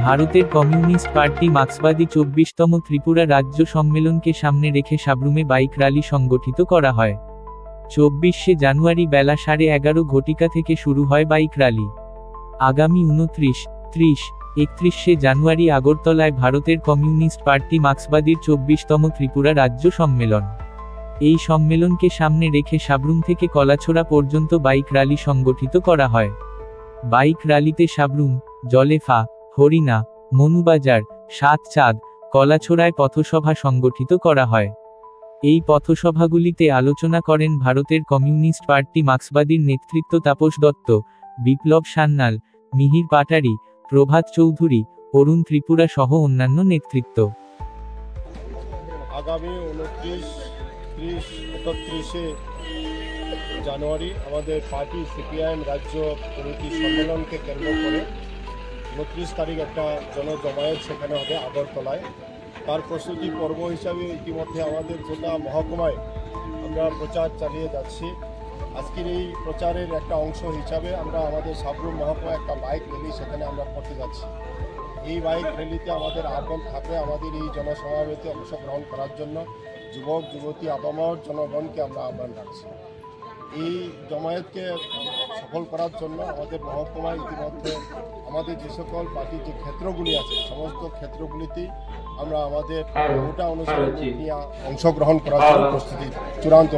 ভারতের communist party মার্ক্সবাদী ২৪তম Tripura রাজ্য সম্মেলনকে সামনে রেখে সাব্রুমে বাইক র্যালি সংগঠিত করা হয়। ২৪শে জানুয়ারি বেলা 11:30 ঘটিকা থেকে শুরু হয় বাইক র্যালি। আগামী ২৯, ৩০, ৩১শে জানুয়ারি আগরতলায় ভারতের কমিউনিস্ট পার্টি মার্ক্সবাদীর ২৪তম ত্রিপুরা রাজ্য সম্মেলন। এই সম্মেলনকে সামনে রেখে সাব্রুম থেকে কলাছড়া পর্যন্ত বাইক র্যালি সংগঠিত করা হয়। বাইক র্যালিতে সাব্রুম, জলেফা, হরিণা, মনুবাজার, সাতচাঁদ, কলাছড়ায় পথসভা সংগঠিত করা হয়। এই পথসভাগুলিতে আলোচনা করেন ভারতের কমিউনিস্ট পার্টি মার্ক্সবাদীর নেতৃত্ব তাপস দত্ত, বিপ্লব সান্যাল, মিহির পাটারি, প্রভাত চৌধুরী, অরুণ ত্রিপুরা সহ অন্যান্য নেতৃত্ব। আগামী 29, 30, 31শে জানুয়ারি আমাদের পার্টি সিপিআইএম রাজ্য কমিটি সম্মেলনকে কেন্দ্র করে 29 তারিখ একটা জনজমায়েত সেখানে হবে আগরতলায়। তার প্রস্তুতি পর্ব হিসাবে ইতিমধ্যে আমাদের গোটা মহকুমায় আমরা প্রচার চালিয়ে যাচ্ছি। আজকের এই প্রচারের একটা অংশ হিসাবে আমরা আমাদের সাব্রুম মহকুমায় একটা বাইক র্যালি সেখানে আমরা করতে যাচ্ছি। এই বাইক র্যালিতে আমাদের আহ্বান থাকবে আমাদের এই জনসমাবেশে অংশগ্রহণ করার জন্য যুবক যুবতী আপামর জনগণকে আমরা আহ্বান রাখছি। এই জমায়েতকে সফল করার জন্য আমাদের মহকুমায় ইতিমধ্যে আমাদের যে সকল পার্টির যে ক্ষেত্রগুলি আছে সমস্ত ক্ষেত্রগুলিতেই আমরা আমাদের গোটা অনুসারে নিয়ে অংশগ্রহণ করার জন্য প্রস্তুতি চূড়ান্ত।